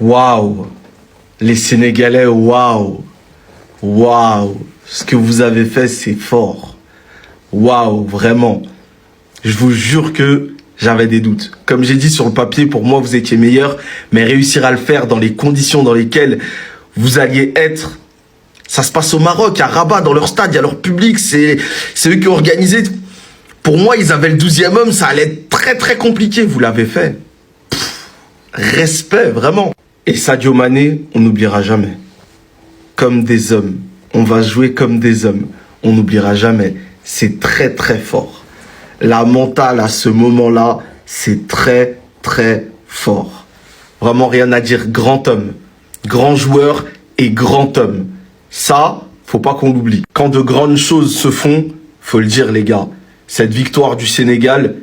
Waouh! Les Sénégalais, waouh! Waouh! Ce que vous avez fait, c'est fort. Waouh, vraiment. Je vous jure que j'avais des doutes. Comme j'ai dit sur le papier, pour moi, vous étiez meilleur, mais réussir à le faire dans les conditions dans lesquelles vous alliez être, ça se passe au Maroc, à Rabat, dans leur stade, il y a leur public, c'est eux qui ont organisé. Pour moi, ils avaient le 12e homme, ça allait être très très compliqué, vous l'avez fait. Respect, vraiment. Et Sadio Mané, on n'oubliera jamais. Comme des hommes. On va jouer comme des hommes. On n'oubliera jamais. C'est très très fort. La mentale à ce moment-là, c'est très très fort. Vraiment rien à dire. Grand homme, grand joueur et grand homme. Ça, faut pas qu'on l'oublie. Quand de grandes choses se font, faut le dire les gars, cette victoire du Sénégal,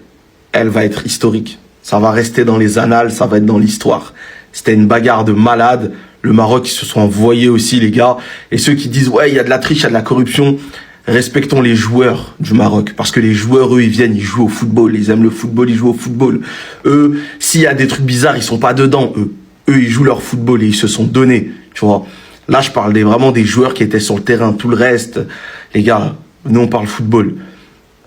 elle va être historique. Ça va rester dans les annales, ça va être dans l'histoire. C'était une bagarre de malades. Le Maroc, ils se sont envoyés aussi, les gars. Et ceux qui disent, ouais, il y a de la triche, il y a de la corruption. Respectons les joueurs du Maroc. Parce que les joueurs, eux, ils viennent, ils jouent au football. Ils aiment le football, ils jouent au football. Eux, s'il y a des trucs bizarres, ils sont pas dedans, eux. Eux, ils jouent leur football et ils se sont donnés, tu vois. Là, je parle vraiment des joueurs qui étaient sur le terrain. Tout le reste, les gars, nous, on parle football.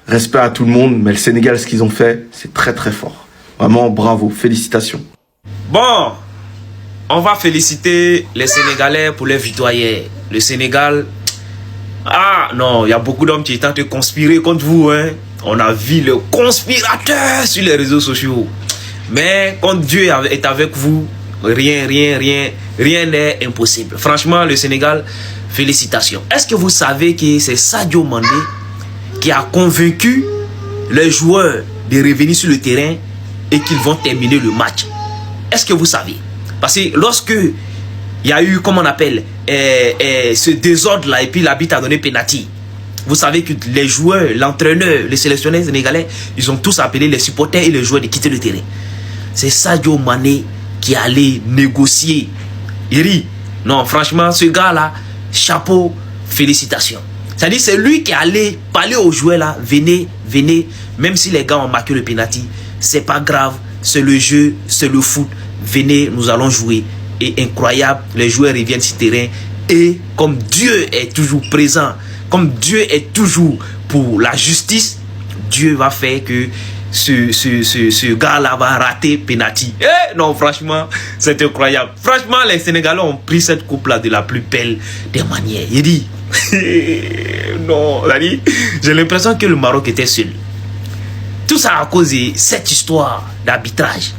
Respect à tout le monde, mais le Sénégal, ce qu'ils ont fait, c'est très, très fort. Vraiment, bravo, félicitations. Bon, on va féliciter les Sénégalais pour les victoires hier. Le Sénégal... Ah non, il y a beaucoup d'hommes qui tentent de conspirer contre vous. Hein. On a vu le conspirateur sur les réseaux sociaux. Mais quand Dieu est avec vous, rien n'est impossible. Franchement, le Sénégal, félicitations. Est-ce que vous savez que c'est Sadio Mané qui a convaincu les joueurs de revenir sur le terrain et qu'ils vont terminer le match? Est-ce que vous savez? Parce que lorsque il y a eu, comment on appelle, ce désordre-là, et puis l'arbitre a donné penalty, vous savez que les joueurs, l'entraîneur, les sélectionneurs sénégalais, ils ont tous appelé les supporters et les joueurs de quitter le terrain. C'est Sadio Mané qui allait négocier. Iri, non, franchement, ce gars-là, chapeau, félicitations. C'est-à-dire, c'est lui qui allait parler aux joueurs là, venez, même si les gars ont marqué le penalty, c'est pas grave, c'est le jeu, c'est le foot, venez, nous allons jouer. Et incroyable, les joueurs reviennent sur le terrain et comme Dieu est toujours présent, comme Dieu est toujours pour la justice, Dieu va faire que ce gars-là va rater penalty. Non, franchement, c'est incroyable. Franchement, les Sénégalais ont pris cette coupe-là de la plus belle des manières. Il dit, non, j'ai l'impression que le Maroc était seul. Tout ça à cause de cette histoire d'arbitrage.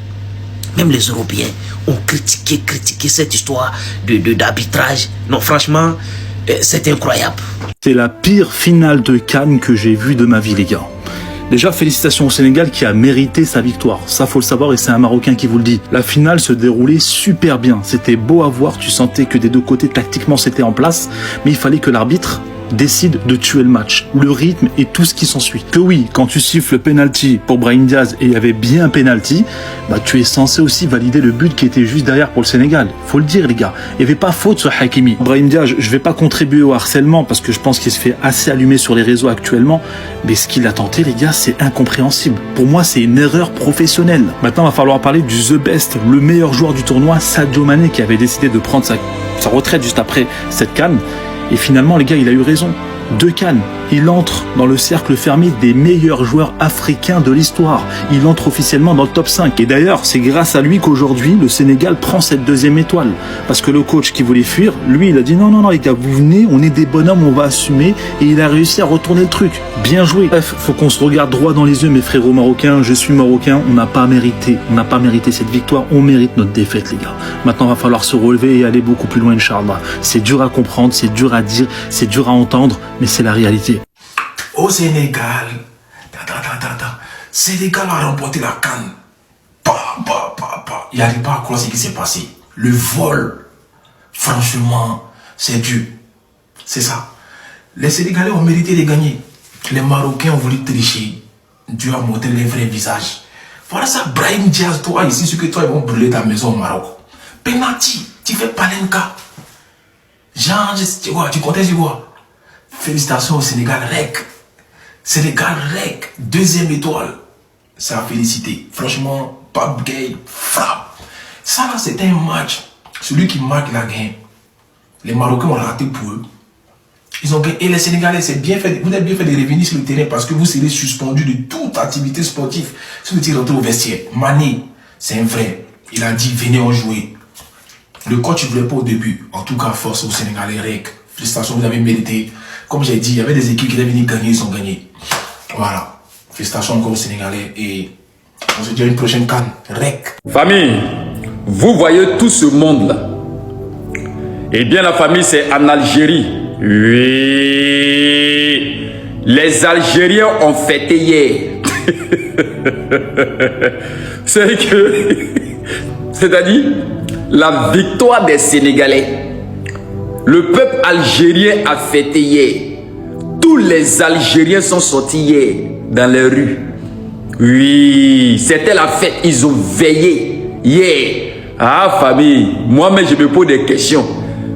Même les Européens ont critiqué cette histoire d'arbitrage. Non, franchement, c'est incroyable. C'est la pire finale de CAN que j'ai vue de ma vie, les gars. Déjà, félicitations au Sénégal qui a mérité sa victoire. Ça, faut le savoir et c'est un Marocain qui vous le dit. La finale se déroulait super bien. C'était beau à voir. Tu sentais que des deux côtés, tactiquement, c'était en place. Mais il fallait que l'arbitre décide de tuer le match, le rythme et tout ce qui s'ensuit. Que oui, quand tu siffles le penalty pour Brahim Diaz et il y avait bien un penalty, bah tu es censé aussi valider le but qui était juste derrière pour le Sénégal. Faut le dire les gars, il n'y avait pas faute sur Hakimi. Brahim Diaz, je vais pas contribuer au harcèlement parce que je pense qu'il se fait assez allumer sur les réseaux actuellement, mais ce qu'il a tenté les gars, c'est incompréhensible. Pour moi, c'est une erreur professionnelle. Maintenant, il va falloir parler du The Best, le meilleur joueur du tournoi, Sadio Mané, qui avait décidé de prendre sa retraite juste après cette CAN. Et finalement, les gars, il a eu raison. 2 CAN. Il entre dans le cercle fermé des meilleurs joueurs africains de l'histoire. Il entre officiellement dans le top 5. Et d'ailleurs, c'est grâce à lui qu'aujourd'hui, le Sénégal prend cette 2e étoile. Parce que le coach qui voulait fuir, lui, il a dit non, les gars, vous venez, on est des bonhommes, on va assumer. Et il a réussi à retourner le truc. Bien joué. Bref, faut qu'on se regarde droit dans les yeux, mes frérots marocains. Je suis marocain, on n'a pas mérité. On n'a pas mérité cette victoire, on mérite notre défaite, les gars. Maintenant, il va falloir se relever et aller beaucoup plus loin, Inch'Allah. C'est dur à comprendre, c'est dur à dire, c'est dur à entendre, mais c'est la réalité. Au Sénégal, Sénégal a remporté la CAN. Il n'y arrive pas à croire ce qui s'est passé. Le vol, franchement, c'est dur. C'est ça. Les Sénégalais ont mérité de gagner. Les Marocains ont voulu tricher. Dieu a montré les vrais visages. Voilà ça, Brahim Diaz, toi ici, ce que toi, ils vont brûler ta maison au Maroc. Penalty, tu fais Palenka. Jean, tu comptais sur quoi? Félicitations au Sénégal, REC. Sénégal, REC, 2e étoile. C'est à féliciter. Franchement, Pape Gueye, frappe. Ça là, c'était un match Celui qui marque, il a gagné. Les Marocains ont raté pour eux. Ils ont gagné. Et les Sénégalais, c'est bien fait. Vous avez bien fait de revenir sur le terrain parce que vous serez suspendu de toute activité sportive. Si vous êtes rentré au vestiaire, Mané, c'est un vrai. Il a dit, venez en jouer. Le coach ne voulait pas au début. En tout cas, force aux Sénégalais, REC. Félicitations, vous avez mérité. Comme j'ai dit, il y avait des équipes qui devaient venir gagner, ils ont gagné. Voilà. Félicitations encore aux Sénégalais et on se dit à une prochaine CAN. REC. Famille, vous voyez tout ce monde-là. Eh bien, la famille, c'est en Algérie. Oui. Les Algériens ont fêté hier. C'est-à-dire la victoire des Sénégalais. Le peuple algérien a fêté hier. Tous les Algériens sont sortis hier dans les rues. Oui, c'était la fête. Ils ont veillé hier. Ah, famille, moi-même, je me pose des questions.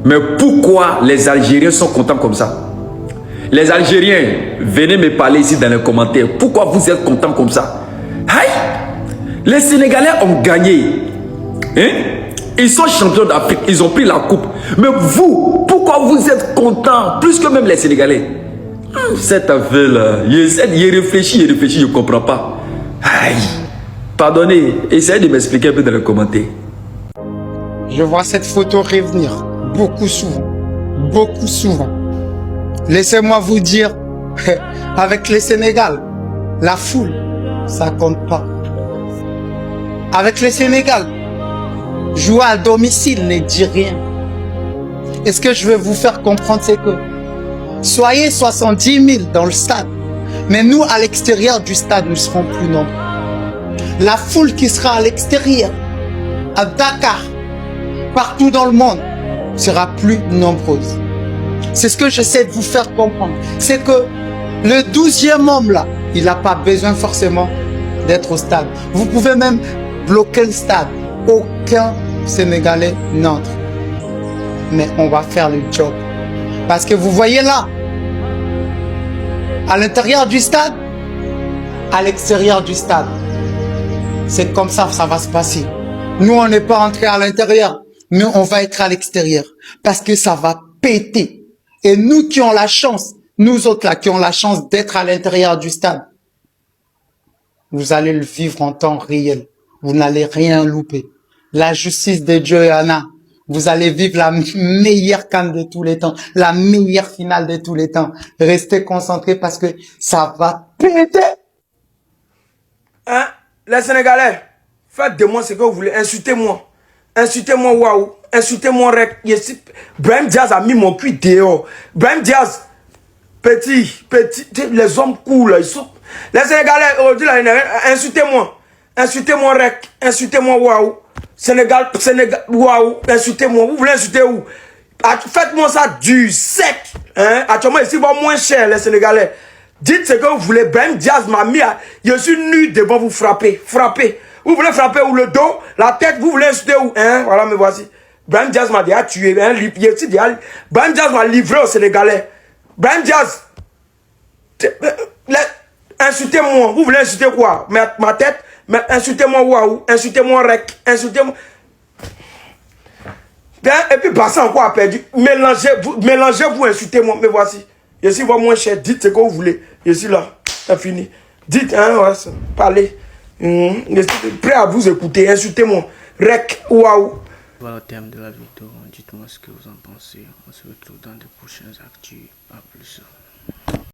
Mais pourquoi les Algériens sont contents comme ça? Les Algériens, venez me parler ici dans les commentaires. Pourquoi vous êtes contents comme ça? Aïe! Les Sénégalais ont gagné. Hein? Ils sont champions d'Afrique. Ils ont pris la coupe. Mais vous, pourquoi vous êtes contents? Plus que même les Sénégalais. Cette affaire-là, il réfléchit, je ne comprends pas. Aïe! Pardonnez, essayez de m'expliquer un peu dans les commentaires. Je vois cette photo revenir beaucoup souvent. Beaucoup souvent. Laissez-moi vous dire, avec les Sénégal, la foule, ça compte pas. Avec les Sénégal, jouer à domicile ne dit rien. Et ce que je veux vous faire comprendre, c'est que soyez 70 000 dans le stade, mais nous, à l'extérieur du stade, nous serons plus nombreux. La foule qui sera à l'extérieur, à Dakar, partout dans le monde, sera plus nombreuse. C'est ce que j'essaie de vous faire comprendre. C'est que le 12e homme là, il n'a pas besoin forcément d'être au stade. Vous pouvez même bloquer le stade. Aucun Sénégalais n'entre. Mais on va faire le job. Parce que vous voyez là, à l'intérieur du stade, à l'extérieur du stade, c'est comme ça que ça va se passer. Nous, on n'est pas entrés à l'intérieur, mais on va être à l'extérieur. Parce que ça va péter. Et nous qui avons la chance, nous autres là qui avons la chance d'être à l'intérieur du stade, vous allez le vivre en temps réel. Vous n'allez rien louper. La justice de Dieu en a. Vous allez vivre la meilleure CAN de tous les temps, la meilleure finale de tous les temps. Restez concentrés parce que ça va péter. Hein? Les Sénégalais, faites de moi ce que vous voulez. Insultez-moi. Insultez-moi, waouh. Insultez-moi, rec. Brahim Diaz a mis mon cul dehors. Brahim Diaz, petit, les hommes cool, ils sont. Les Sénégalais, aujourd'hui, insultez-moi. Insultez-moi, rec. Insultez-moi, waouh. Sénégal, waouh. Insultez-moi. Vous voulez insulter où? Faites-moi ça du sec. Hein? Actuellement, ici, va moins cher, les Sénégalais. Dites ce que vous voulez. Brahim Diaz m'a mis à. Je suis nu devant vous frapper. Frappez. Vous voulez frapper où? Le dos, la tête, vous voulez insulter où? Hein? Voilà, me voici. Brahim Diaz m'a déjà tué. Hein? Brahim Diaz m'a livré aux Sénégalais. Brahim Diaz. Insultez-moi. Vous voulez insulter quoi? Ma tête? Insultez-moi waouh. Insultez-moi rec. Insultez-moi. Et puis, passez encore à perdu. Mélangez-vous, insultez-moi. Me voici. Je suis moins cher. Dites ce que vous voulez. Je suis là. C'est fini. Dites, hein, ouais, parlez. Je suis prêt à vous écouter. Insultez-moi. Rec. Waouh. Voilà le thème de la vidéo. Dites-moi ce que vous en pensez. On se retrouve dans de prochaines actus. À plus.